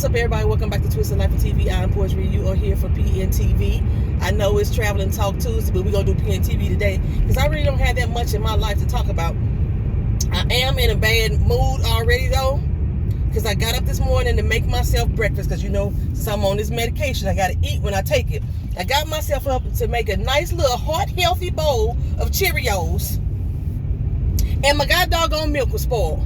up, everybody? Welcome back to Twisted Life of TV. I'm Poetry. You are here for PNTV. I know it's Travel and Talk Tuesday, but we're going to do PNTV today because I really don't have that much in my life to talk about. I am in a bad mood already, though, because I got up this morning to make myself breakfast because, you know, since I'm on this medication, I got to eat when I take it. I got myself up to make a nice little heart healthy bowl of Cheerios, and my god doggone milk was spoiled.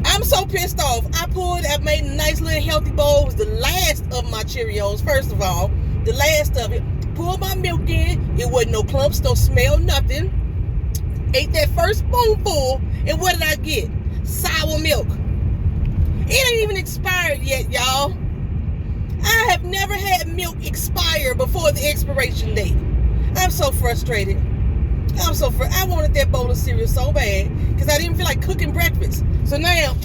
I'm so pissed off. I made a nice little healthy bowl. It was the last of my Cheerios, first of all. The last of it. Poured my milk in. It wasn't no clumps, no smell, nothing. Ate that first spoonful, and what did I get? Sour milk. It ain't even expired yet, y'all. I have never had milk expire before the expiration date. I'm so frustrated. I wanted that bowl of cereal so bad because I didn't feel like cooking breakfast. So now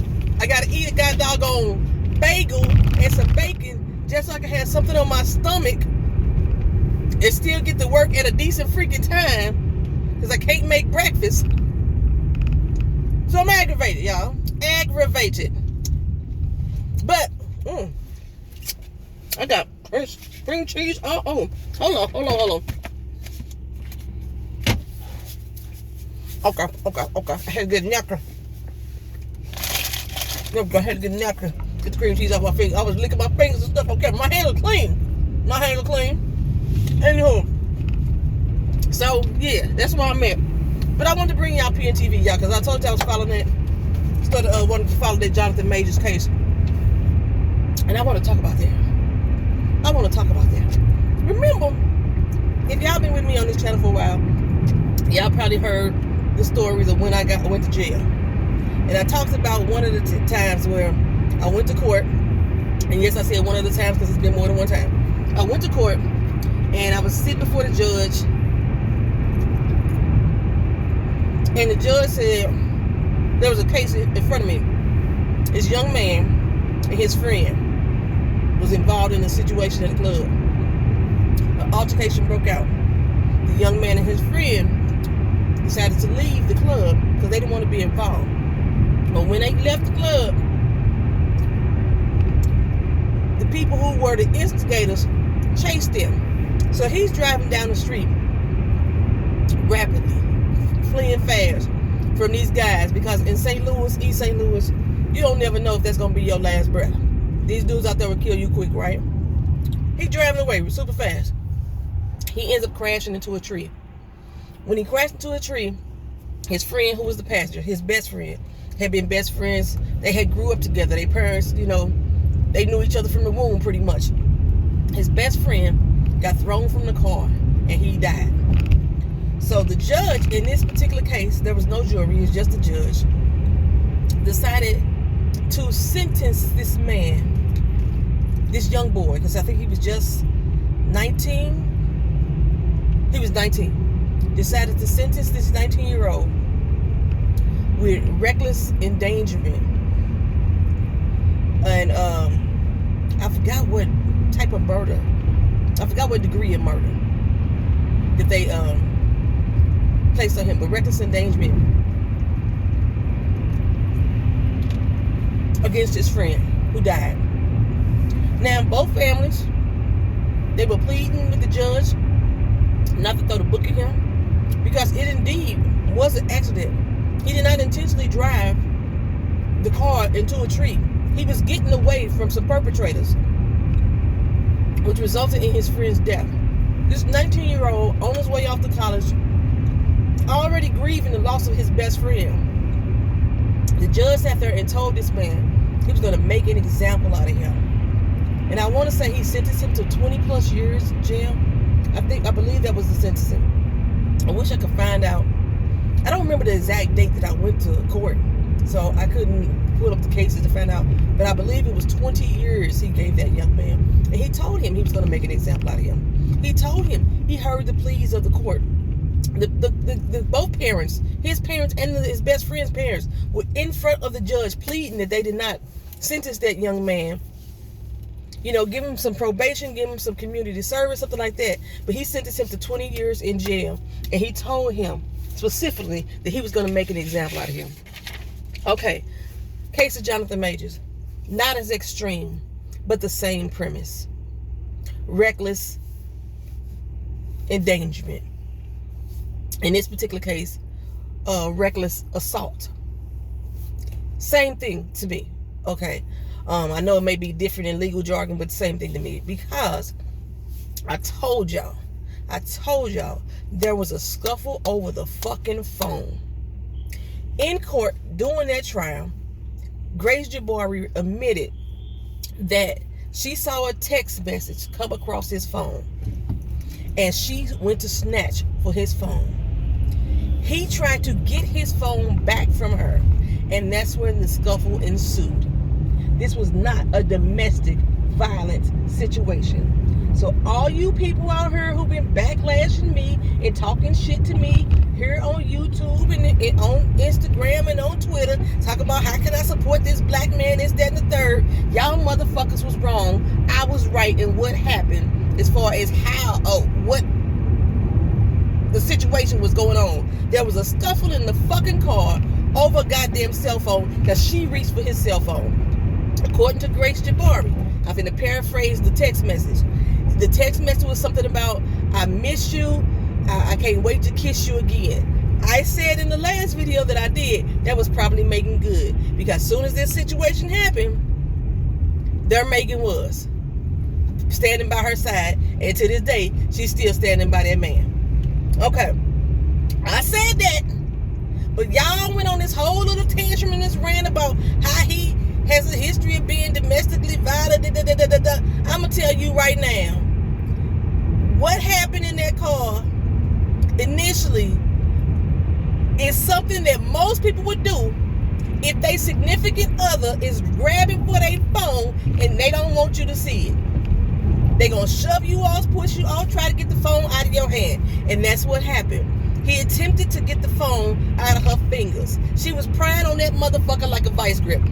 I gotta eat a god doggone bagel and some bacon just so I can have something on my stomach and still get to work at a decent freaking time because I can't make breakfast. So I'm aggravated, y'all. Aggravated. But I got spring cheese. Hold on. Okay. I had to get a napkin. I had to get a napkin. Get the cream cheese off my fingers. I was licking my fingers and stuff. Okay, my hands are clean. Anywho. So, yeah, that's where I'm at. But I wanted to bring y'all PNTV, y'all, because I told you I was following that. Wanted to follow that Johnathon Majors case. And I want to talk about that. Remember, if y'all been with me on this channel for a while, y'all probably heard the stories of when I went to jail. And I talked about one of the times where I went to court. And yes, I said one of the times because it's been more than one time. I went to court and I was sitting before the judge. And the judge said there was a case in front of me. This young man and his friend was involved in a situation at a club. An altercation broke out. The young man and his friend decided to leave the club because they didn't want to be involved. But when they left the club, the people who were the instigators chased them. So he's driving down the street rapidly, fleeing fast from these guys because in St. Louis, East St. Louis, you don't never know if that's going to be your last breath. These dudes out there will kill you quick, right? He's driving away super fast. He ends up crashing into a tree. When he crashed into a tree, his friend, who was the passenger, his best friend, had been best friends. They had grew up together. Their parents, you know, they knew each other from the womb pretty much. His best friend got thrown from the car and he died. So the judge in this particular case, there was no jury, it was just the judge, decided to sentence this man, this young boy, because I think he was just 19. He was 19. Decided to sentence this 19-year-old with reckless endangerment. And I forgot what type of murder. I forgot what degree of murder that they placed on him, but reckless endangerment against his friend who died. Now, both families, they were pleading with the judge not to throw the book at him because it indeed was an accident. He did not intentionally drive the car into a tree. He was getting away from some perpetrators, which resulted in his friend's death. This 19-year-old on his way off to college, already grieving the loss of his best friend. The judge sat there and told this man he was going to make an example out of him. And I want to say he sentenced him to 20 plus years in jail. I believe that was the sentencing. I wish I could find out. I don't remember the exact date that I went to court, so I couldn't pull up the cases to find out. But I believe it was 20 years he gave that young man. And he told him he was going to make an example out of him. He told him he heard the pleas of the court. The both parents, his parents and his best friend's parents, were in front of the judge pleading that they did not sentence that young man. You know, give him some probation, give him some community service, something like that. But he sentenced him to 20 years in jail. And he told him specifically that he was going to make an example out of him. Okay, case of Johnathon Majors. Not as extreme, but the same premise. Reckless endangerment. In this particular case, reckless assault. Same thing to me. Okay. I know it may be different in legal jargon, but same thing to me. Because I told y'all there was a scuffle over the fucking phone. In court, during that trial, Grace Jabari admitted that she saw a text message come across his phone, and she went to snatch for his phone. He tried to get his phone back from her, and that's when the scuffle ensued. This was not a domestic violence situation. So all you people out here who've been backlashing me and talking shit to me here on YouTube and on Instagram and on Twitter, talk about how can I support this black man, this, that, and the third. Y'all motherfuckers was wrong. I was right in what happened as far as what the situation was going on. There was a scuffle in the fucking car over a goddamn cell phone because she reached for his cell phone. According to Grace Jabari, I'm going to paraphrase the text message. The text message was something about, I miss you, I can't wait to kiss you again. I said in the last video that I did, that was probably Megan Good. Because as soon as this situation happened, there Megan was. Standing by her side. And to this day, she's still standing by that man. Okay. I said that. But y'all went on this whole little tantrum and this rant about how he has a history of being domestically violent. I'm going to tell you right now. What happened in that car initially is something that most people would do if their significant other is grabbing for their phone and they don't want you to see it. They're going to shove you off, push you off, try to get the phone out of your hand. And that's what happened. He attempted to get the phone out of her fingers. She was prying on that motherfucker like a vice grip.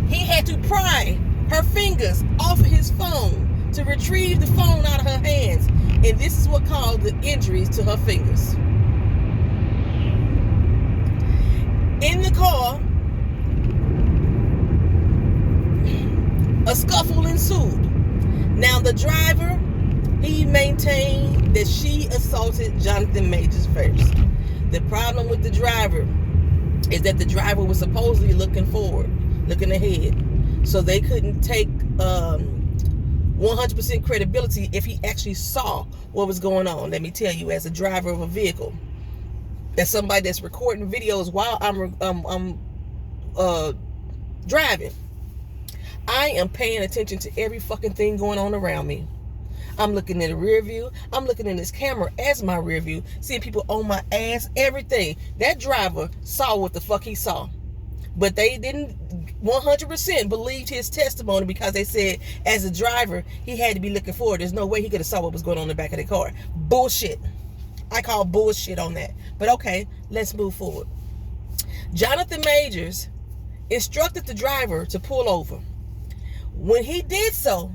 He had to pry her fingers off of his phone to retrieve the phone out of her hands. And this is what caused the injuries to her fingers. In the car, a scuffle ensued. Now the driver, he maintained that she assaulted Johnathon Majors first. The problem with the driver is that the driver was supposedly looking forward, looking ahead. So they couldn't take 100% credibility if he actually saw what was going on. Let me tell you, as a driver of a vehicle, as somebody that's recording videos while I'm driving, I am paying attention to every fucking thing going on around me. I'm looking in the rear view. I'm looking in this camera as my rear view, seeing people on my ass, everything. That driver saw what the fuck he saw. But they didn't 100% believe his testimony because they said as a driver, he had to be looking forward. There's no way he could have saw what was going on in the back of the car. Bullshit. I call bullshit on that. But okay, let's move forward. Johnathon Majors instructed the driver to pull over. When he did so,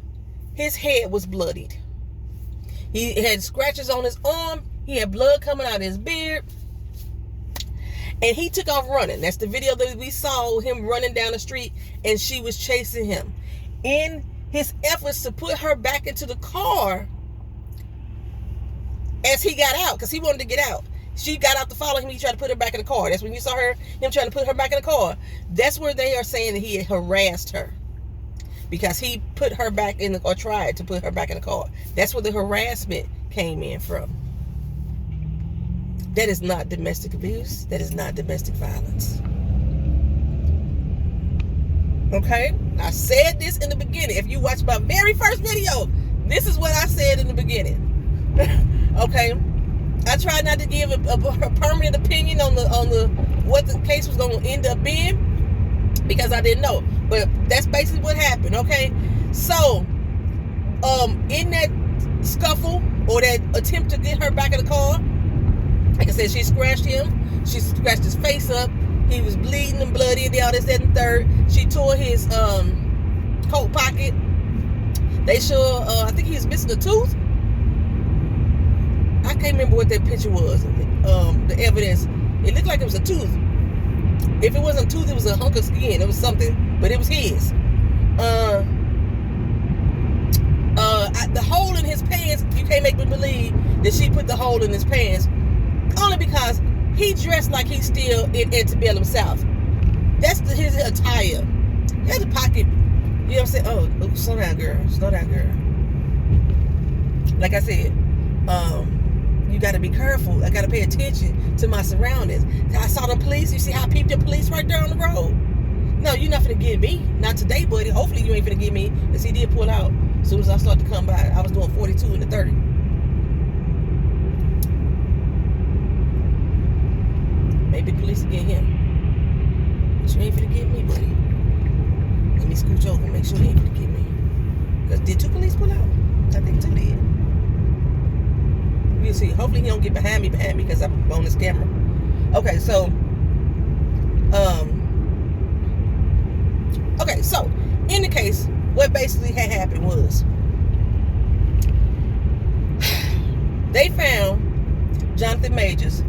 his head was bloodied. He had scratches on his arm. He had blood coming out of his beard. And he took off running. That's the video that we saw, him running down the street and she was chasing him. In his efforts to put her back into the car as he got out, because he wanted to get out. She got out to follow him. He tried to put her back in the car. That's when you saw him trying to put her back in the car. That's where they are saying that he had harassed her. Because he put her back in or tried to put her back in the car. That's where the harassment came in from. That is not domestic abuse. That is not domestic violence. Okay? I said this in the beginning. If you watched my very first video, this is what I said in the beginning. Okay? I tried not to give a permanent opinion on the what the case was going to end up being because I didn't know. But that's basically what happened, okay? So, in that scuffle or that attempt to get her back in the car, like I said, she scratched him. She scratched his face up. He was bleeding and bloody and all this, that, and third. She tore his coat pocket. They show, I think he was missing a tooth. I can't remember what that picture was. The evidence, it looked like it was a tooth. If it wasn't a tooth, it was a hunk of skin. It was something but it was his. The hole in his pants, you can't make me believe that she put the hole in his pants, only because he dressed like he's still in Antebellum South. That's his attire. He has a pocket. You know what I'm saying? Oh, slow down, girl. Slow down, girl. Like I said, you got to be careful. I got to pay attention to my surroundings. I saw the police. You see how I peeped the police right there on the road? No, you're not finna get me. Not today, buddy. Hopefully you ain't finna get me, because he did pull out as soon as I started to come by. I was doing 42 in the 30. Maybe the police will get him. But you ain't finna get me, buddy. Let me scooch over and make sure they ain't finna get me. Because did 2 police pull out? I think 2 did. We'll see. Hopefully he don't get behind me because I'm on this camera. Okay, so in the case, what basically had happened was they found Jonathan Majors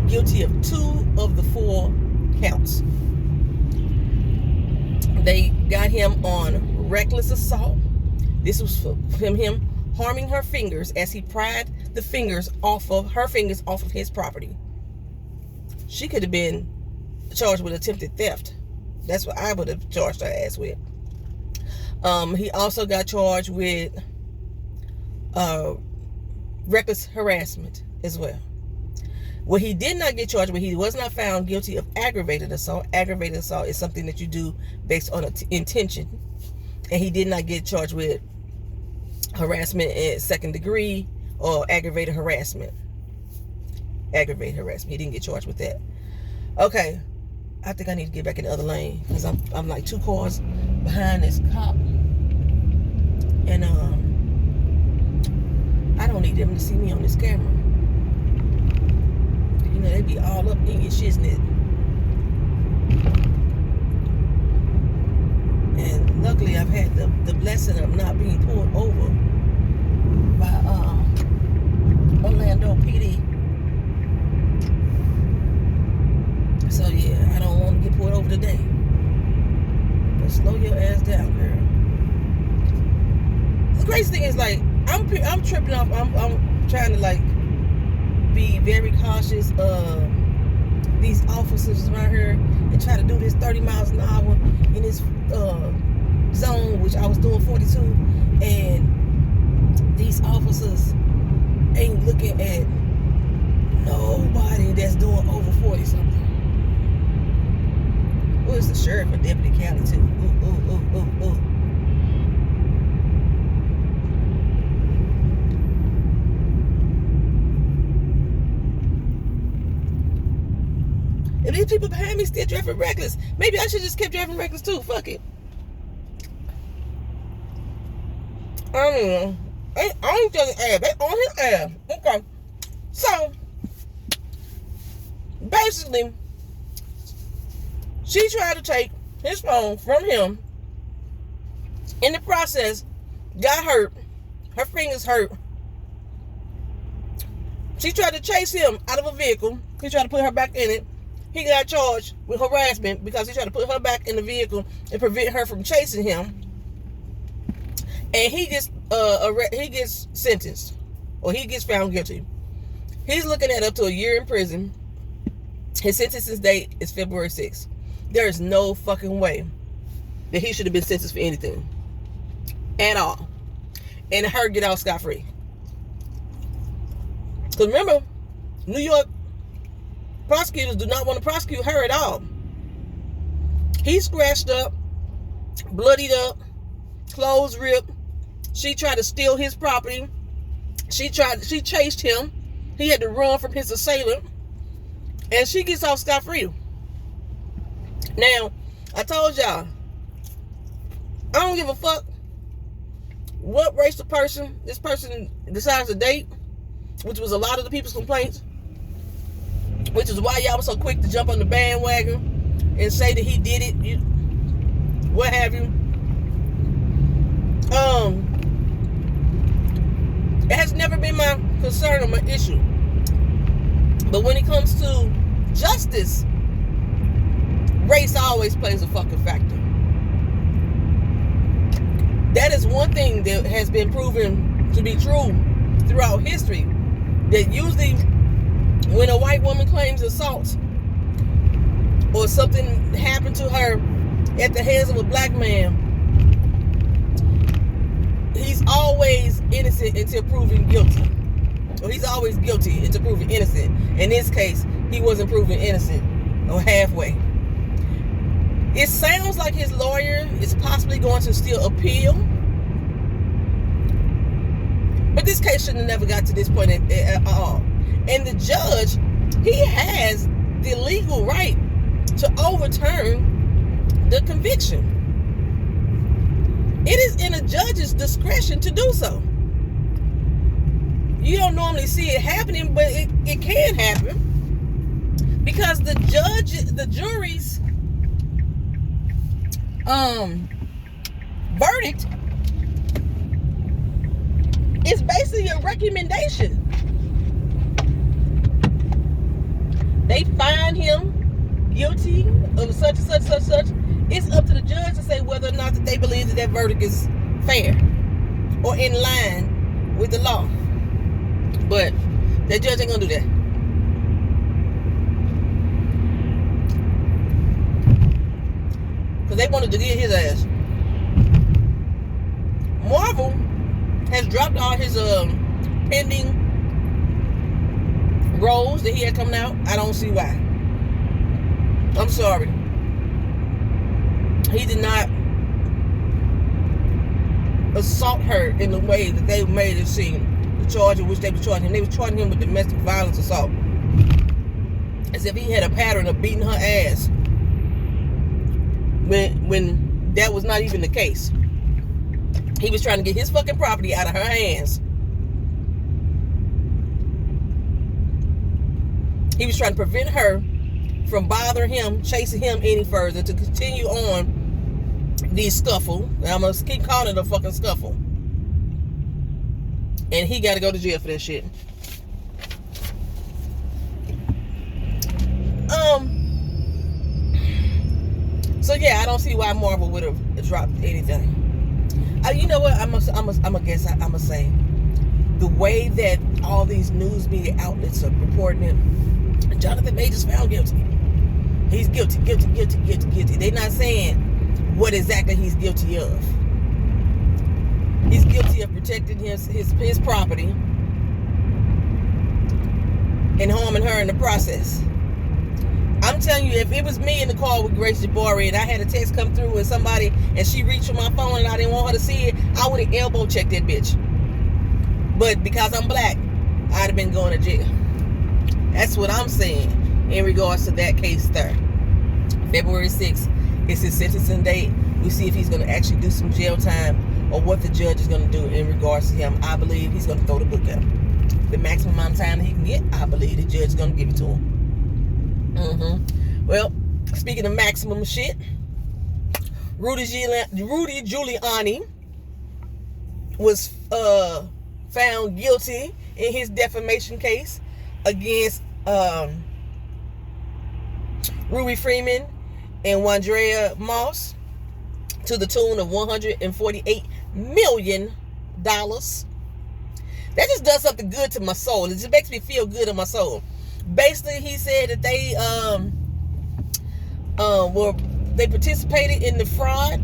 guilty of 2 of the 4 counts. They got him on reckless assault. This was from him harming her fingers as he pried the fingers off of his property. She could have been charged with attempted theft. That's what I would have charged her ass with. He also got charged with reckless harassment as well. What he did not get charged with, he was not found guilty of aggravated assault. Aggravated assault is something that you do based on intention. And he did not get charged with harassment in 2nd degree or aggravated harassment. Aggravated harassment. He didn't get charged with that. Okay. I think I need to get back in the other lane because I'm like 2 cars behind this cop. And I don't need them to see me on this camera. You know, they be all up in your shiznit. And luckily I've had the blessing of not being pulled over by Orlando PD. So yeah, I don't want to get pulled over today. But slow your ass down, girl. The crazy thing is, like, I'm tripping off. I'm trying to, like, be very cautious of these officers around here and try to do this 30 miles an hour in this zone, which I was doing 42, and these officers ain't looking at nobody that's doing over 40 something. Who is the sheriff or deputy county too? Ooh. If these people behind me still driving reckless, maybe I should just keep driving reckless too. Fuck it. I don't know. I ain't just ass. They on his ass. Okay. So basically, she tried to take his phone from him. In the process, got hurt. Her fingers hurt. She tried to chase him out of a vehicle. He tried to put her back in it. He got charged with harassment because he tried to put her back in the vehicle and prevent her from chasing him. And he gets sentenced, or he gets found guilty. He's looking at up to a year in prison. His sentencing date is February 6th. There is no fucking way that he should have been sentenced for anything at all, and her get out scot-free. Because remember, New York prosecutors do not want to prosecute her at all. He scratched up, bloodied up, clothes ripped. She tried to steal his property. She chased him. He had to run from his assailant, and she gets off scot-free. Now, I told y'all, I don't give a fuck what race this person decides to date, which was a lot of the people's complaints, which is why y'all was so quick to jump on the bandwagon and say that he did it, what have you. It has never been my concern or my issue. But when it comes to justice, race always plays a fucking factor. That is one thing that has been proven to be true throughout history. That usually when a white woman claims assault or something happened to her at the hands of a black man, he's always innocent until proven guilty. Or he's always guilty until proven innocent. In this case, he wasn't proven innocent or halfway. It sounds like his lawyer is possibly going to still appeal. But this case should have never got to this point at all. And the judge, he has the legal right to overturn the conviction. It is in a judge's discretion to do so. You don't normally see it happening, but it can happen. Because the jury's verdict is basically a recommendation. They find him guilty of such and such, such, such. It's up to the judge to say whether or not that they believe that verdict is fair or in line with the law. But that judge ain't gonna do that. Because they wanted to get his ass. Marvel has dropped all his pending roles that he had coming out. I don't see why. I'm sorry. He did not assault her in the way that they made it seem. The charge in which they were charging him. They were charging him with domestic violence assault. As if he had a pattern of beating her ass. When that was not even the case. He was trying to get his fucking property out of her hands. He was trying to prevent her from bothering him, chasing him any further, to continue on the scuffle. And I'm going to keep calling it a fucking scuffle. And he got to go to jail for that shit. So yeah, I don't see why Marvel would have dropped anything. You know what? I'm gonna say the way that all these news media outlets are reporting it. Johnathon Majors found guilty. He's guilty. They're not saying what exactly he's guilty of. He's guilty of protecting his property and harming her in the process. I'm telling you, if it was me in the car with Grace Jabari and I had a text come through with somebody and she reached for my phone and I didn't want her to see it, I would have elbow checked that bitch. But because I'm black, I'd have been going to jail. That's what I'm saying in regards to that case there. February 6th is his sentencing date. We see if he's going to actually do some jail time or what the judge is going to do in regards to him. I believe he's going to throw the book at him. The maximum amount of time that he can get, I believe the judge is going to give it to him. Well, speaking of maximum shit, Rudy Giuliani was found guilty in his defamation case against Ruby Freeman and Wandrea Moss to the tune of $148 million. That just does something good to my soul. It just makes me feel good in my soul. Basically, he said that they they participated in the fraud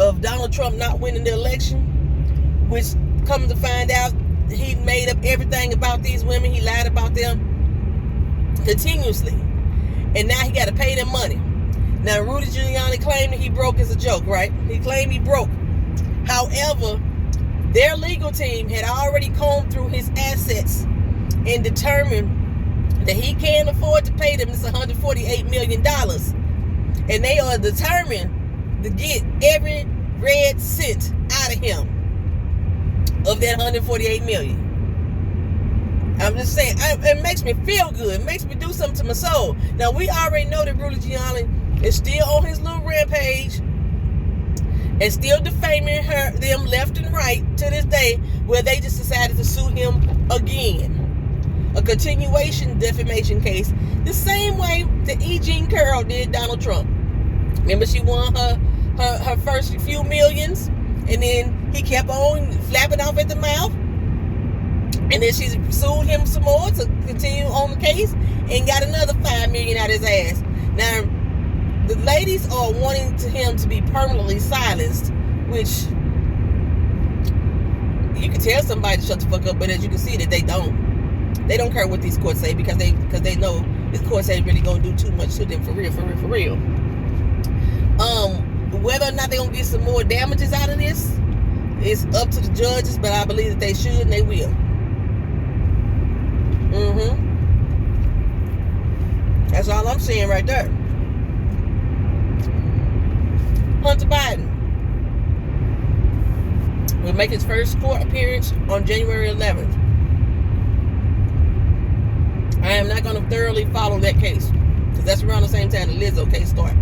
of Donald Trump not winning the election, which come to find out he made up everything about these women. He lied about them continuously, and now he got to pay them money. Now Rudy Giuliani claimed that he broke as a joke, right? He claimed he broke. However, their legal team had already combed through his assets and determined that he can't afford to pay them this $148 million. And they are determined to get every red cent out of him of that $148 million. I'm just saying, it makes me feel good. It makes me do something to my soul. Now, we already know that Rudy Giuliani is still on his little rampage and still defaming them left and right to this day, where they just decided to sue him again. A continuation defamation case, the same way that E. Jean Carroll did Donald Trump. Remember, she won her first few millions And then he kept on flapping off at the mouth. And then she sued him some more to continue on the case and got another $5 million out of his ass. Now, the ladies are wanting him to be permanently silenced, which you can tell somebody to shut the fuck up, but as you can see that they don't. They don't care what these courts say because they know this courts ain't really gonna do too much to them for real. Whether or not they're gonna get some more damages out of this, it's up to the judges, but I believe that they should and they will. That's all I'm saying right there. Hunter Biden will make his first court appearance on January 11th. I am not going to thoroughly follow that case because that's around the same time the Lizzo case started.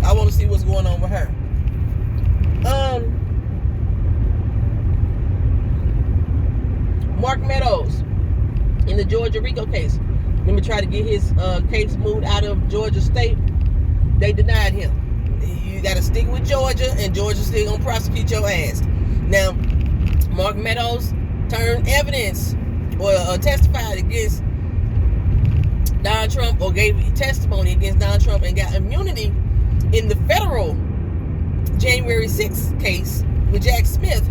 I want to see what's going on with her. Mark Meadows in the Georgia RICO case. Let me try to get his case moved out of Georgia State. They denied him. You got to stick with Georgia, and Georgia's still going to prosecute your ass. Now, Mark Meadows turned evidence or testified against Donald Trump, or gave testimony against Donald Trump, and got immunity in the federal January 6th case with Jack Smith.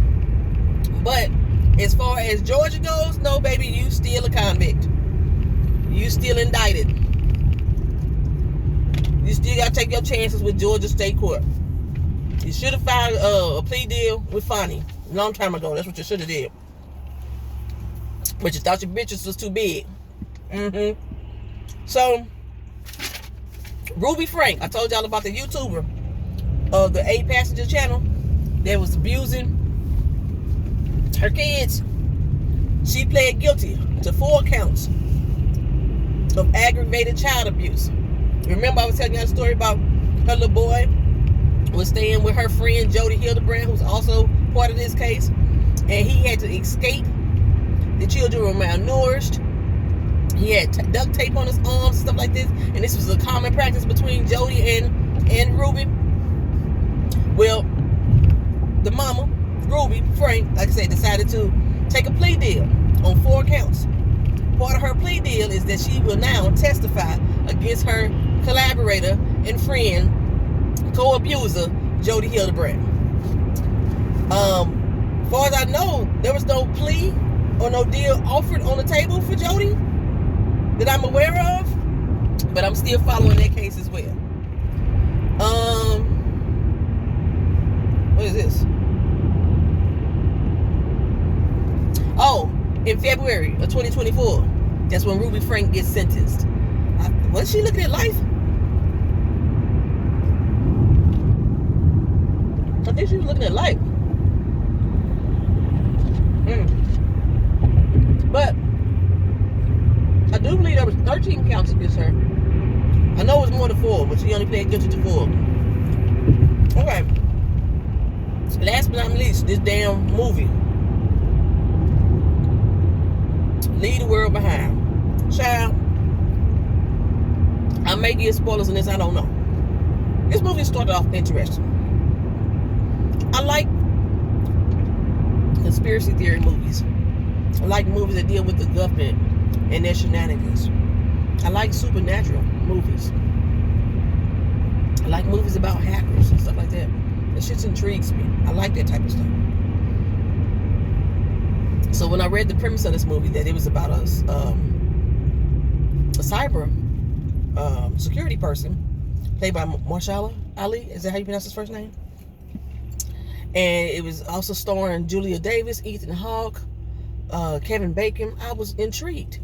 But as far as Georgia goes, no, baby, you still a convict. You still indicted. You still got to take your chances with Georgia State Court. You should have filed a plea deal with Fonnie a long time ago. That's what you should have did. But you thought your bitches was too big. So, Ruby Frank, I told y'all about the YouTuber of the 8 Passenger channel that was abusing her kids. She pled guilty to 4 counts of aggravated child abuse. Remember, I was telling y'all a story about her little boy was staying with her friend Jody Hildebrand, who's also part of this case, and he had to escape. The children were malnourished. He had duct tape on his arms and stuff like this, and this was a common practice between Jody and Ruby. Well, the mama, Ruby Frank, like I said, decided to take a plea deal on 4 counts. Part of her plea deal is that she will now testify against her collaborator and friend, co-abuser, Jody Hildebrand. As far as I know, there was no plea or no deal offered on the table for Jody that I'm aware of, but I'm still following that case as well. What is this? Oh, in February of 2024, that's when Ruby Frank gets sentenced. Was she looking at life? I think she was looking at life. But I do believe there was 13 counts against her. I know it was more than 4, but she only pled guilty to 4. Okay. Last but not least, this damn movie. Leave the World Behind. Child, I may give spoilers on this, I don't know. This movie started off interesting. I like conspiracy theory movies. I like movies that deal with the government and their shenanigans. I like supernatural movies. I like movies about hackers and stuff like that. That shit intrigues me. I like that type of stuff. So when I read the premise of this movie, that it was about a cyber security person played by Mahershala Ali, is that how you pronounce his first name? And it was also starring Julia Davis, Ethan Hawke, Kevin Bacon. I was intrigued.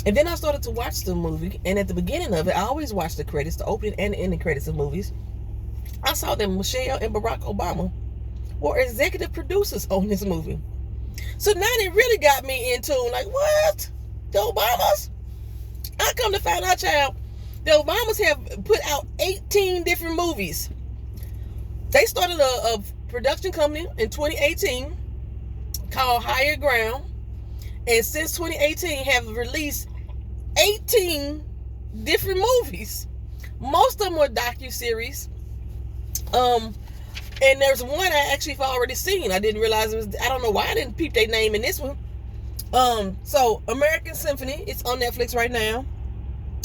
And then I started to watch the movie, and at the beginning of it, I always watch the credits, the opening and the ending credits of movies. I saw that Michelle and Barack Obama were executive producers on this movie. So now it really got me into, like, what? The Obamas? I come to find out, child, the Obamas have put out 18 different movies. They started a production company in 2018 called Higher Ground, and since 2018 have released 18 different movies. Most of them were docuseries. And there's one I actually have already seen. I didn't realize it was. I don't know why I didn't peep their name in this one. So American Symphony, it's on Netflix right now.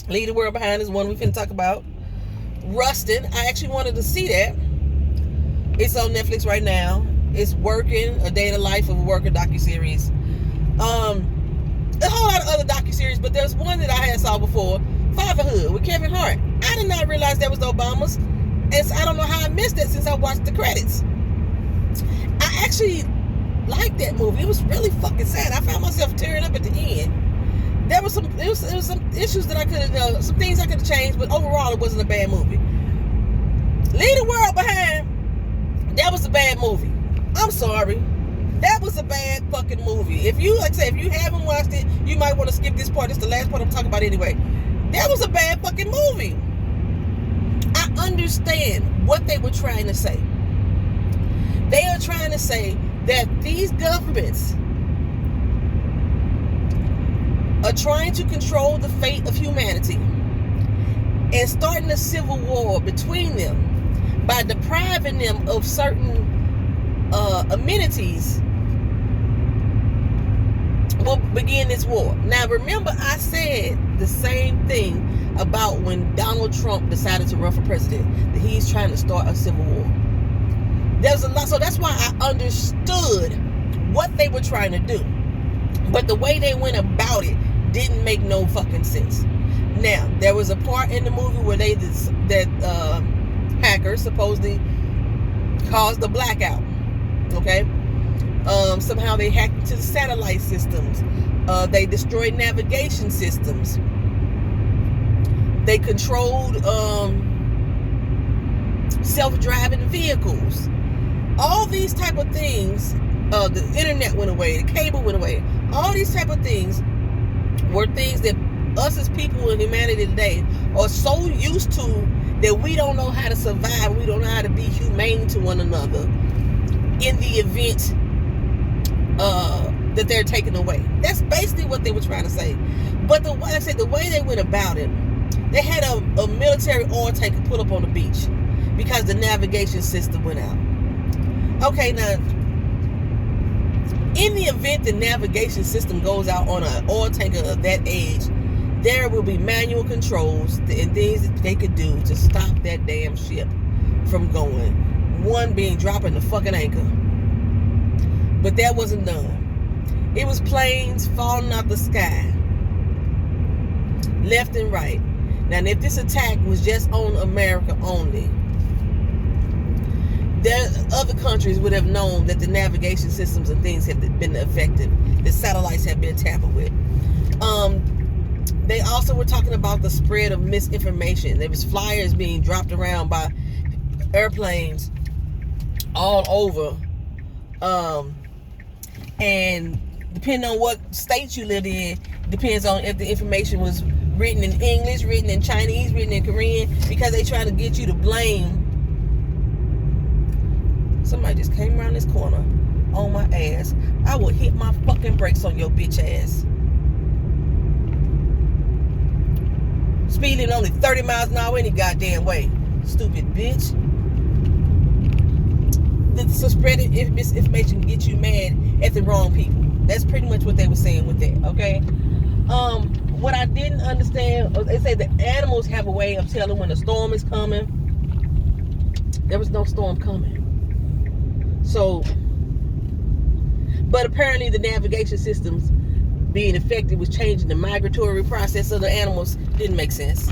Leave the World Behind is one we finna talk about. Rustin, I actually wanted to see that. It's on Netflix right now. It's Working, A Day in the Life of a Worker docuseries. A whole lot of other docuseries, but there's one that I had saw before, Fatherhood with Kevin Hart. I did not realize that was the Obamas, and so I don't know how I missed that since I watched the credits. I actually liked that movie. It was really fucking sad. I found myself tearing up at the end. There was some issues that I could have, some things I could have changed, but overall it wasn't a bad movie. Leave the World Behind. That was a bad movie. I'm sorry. That was a bad fucking movie. If you, like I say, if you haven't watched it, you might want to skip this part. It's the last part I'm talking about anyway. That was a bad fucking movie. I understand what they were trying to say. They are trying to say that these governments are trying to control the fate of humanity and starting a civil war between them by depriving them of certain amenities will begin this war. Now remember, I said the same thing about when Donald Trump decided to run for president, that he's trying to start a civil war. There's a lot, so that's why I understood what they were trying to do, but the way they went about it didn't make no fucking sense. Now there was a part in the movie where hackers supposedly caused a blackout. Okay, somehow they hacked into the satellite systems. They destroyed navigation systems. They controlled self-driving vehicles. All these type of things. The internet went away. The cable went away. All these type of things were things that us as people in humanity today are so used to that we don't know how to survive. We don't know how to be humane to one another in the event that they're taken away. That's basically what they were trying to say. But like I said, the way they went about it, they had a military oil tanker put up on the beach because the navigation system went out. Okay, now, in the event the navigation system goes out on an oil tanker of that age, there will be manual controls and things that they could do to stop that damn ship from going. One being dropping the fucking anchor. But that wasn't done. It was planes falling out the sky, left and right. Now, if this attack was just on America only, other countries would have known that the navigation systems and things had been affected. The satellites have been tampered with. They also were talking about the spread of misinformation. There was flyers being dropped around by airplanes all over. And depending on what state you lived in, depends on if the information was written in English, written in Chinese, written in Korean, because they try to get you to blame. Somebody just came around this corner on my ass. I will hit my fucking brakes on your bitch ass. Speeding only 30 miles an hour any goddamn way. Stupid bitch. So spreading misinformation can get you mad at the wrong people. That's pretty much what they were saying with that, okay? What I didn't understand, they say the animals have a way of telling when a storm is coming. There was no storm coming. So, but apparently the navigation systems being affected was changing the migratory process of the animals. Didn't make sense.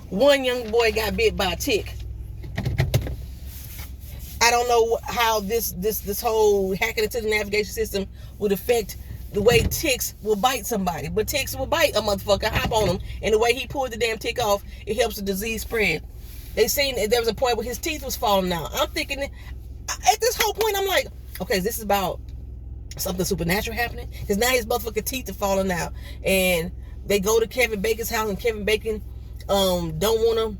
One young boy got bit by a tick. I don't know how this whole hacking into the navigation system would affect the way ticks will bite somebody. But ticks will bite a motherfucker, hop on them, and the way he pulled the damn tick off, it helps the disease spread. They seen there was a point where his teeth was falling out. I'm thinking, at this whole point, I'm like, okay, is this about something supernatural happening? Because now his motherfucking teeth are falling out. And they go to Kevin Bacon's house, and Kevin Bacon don't want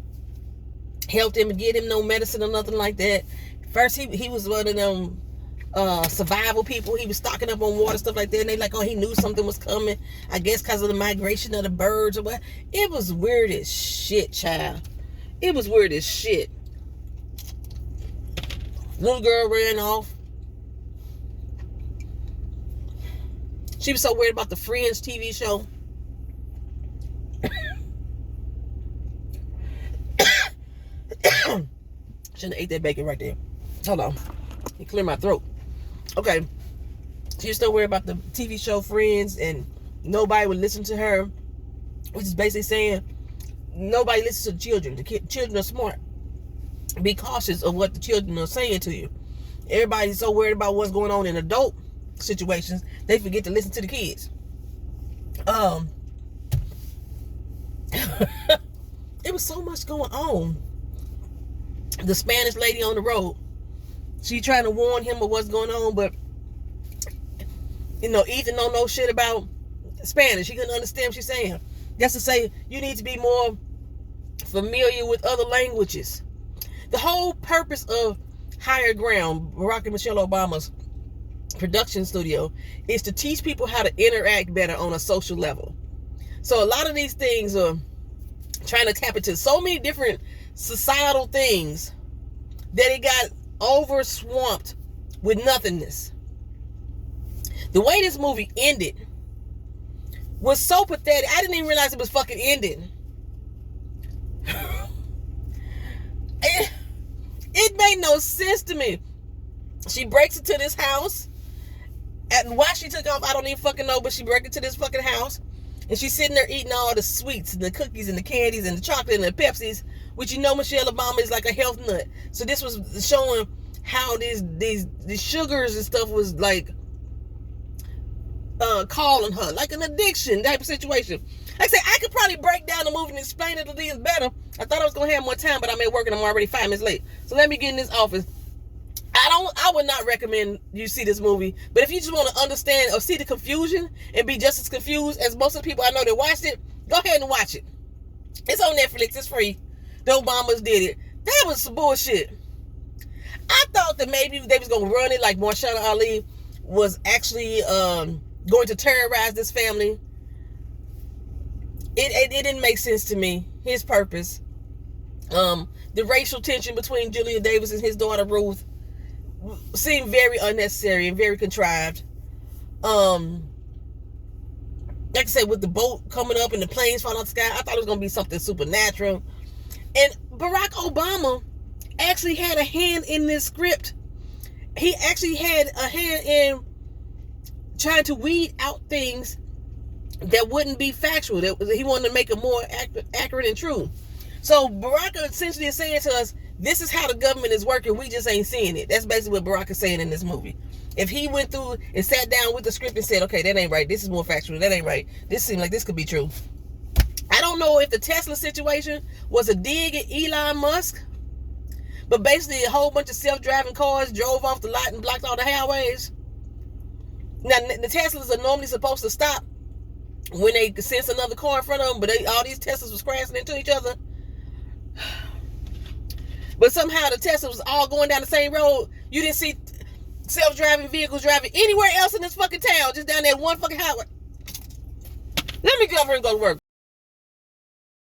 to help him and get him no medicine or nothing like that. First, he was one of them survival people. He was stocking up on water, stuff like that. And they like, oh, he knew something was coming. I guess because of the migration of the birds or what. It was weird as shit, child. It was weird as shit. Little girl ran off. She was so worried about the Friends TV show. Shouldn't have ate that bacon right there. Hold on. It cleared my throat. Okay. She was still worried about the TV show Friends, and nobody would listen to her, which is basically saying nobody listens to the children. The children are smart. Be cautious of what the children are saying to you. Everybody's so worried about what's going on in adult situations, they forget to listen to the kids. It was so much going on. The Spanish lady on the road, she trying to warn him of what's going on, but Ethan don't know shit about Spanish. He couldn't understand what she's saying. That's to say, you need to be more familiar with other languages. The whole purpose of Higher Ground, Barack and Michelle Obama's production studio, is to teach people how to interact better on a social level. So a lot of these things are trying to tap into so many different societal things that it got over swamped with nothingness. The way this movie ended was so pathetic. I didn't even realize it was fucking ending. It made no sense to me. She breaks into this house, and why she took off, I don't even fucking know, but she breaks into this fucking house, and she's sitting there eating all the sweets and the cookies and the candies and the chocolate and the Pepsis, which Michelle Obama is like a health nut. So this was showing how these sugars and stuff was like calling her, like an addiction type of situation. Like I said, I could probably break down the movie and explain it to these better. I thought I was gonna have more time, but I'm at work and I'm already 5 minutes late. So let me get in this office. I would not recommend you see this movie, but if you just want to understand or see the confusion and be just as confused as most of the people I know that watched it, go ahead and watch it. It's on Netflix. It's free. The Obamas did it. That was some bullshit. I thought that maybe they was gonna run it like Marshawn Ali was actually going to terrorize this family. It didn't make sense to me. His purpose. The racial tension between Julian Davis and his daughter Ruth seemed very unnecessary and very contrived. Like I said, with the boat coming up and the planes falling out the sky, I thought it was going to be something supernatural. And Barack Obama actually had a hand in this script. He actually had a hand in trying to weed out things that wouldn't be factual. He wanted to make it more accurate and true. So Barack essentially is saying to us, this is how the government is working. We just ain't seeing it. That's basically what Barack is saying in this movie. If he went through and sat down with the script and said, okay, that ain't right. This is more factual. That ain't right. This seems like this could be true. I don't know if the Tesla situation was a dig at Elon Musk, but basically a whole bunch of self-driving cars drove off the lot and blocked all the highways. Now, the Teslas are normally supposed to stop when they sense another car in front of them, but all these Teslas was crashing into each other. But somehow the Tesla was all going down the same road. You didn't see self-driving vehicles driving anywhere else in this fucking town, just down that one fucking highway. Let me get over and go to work.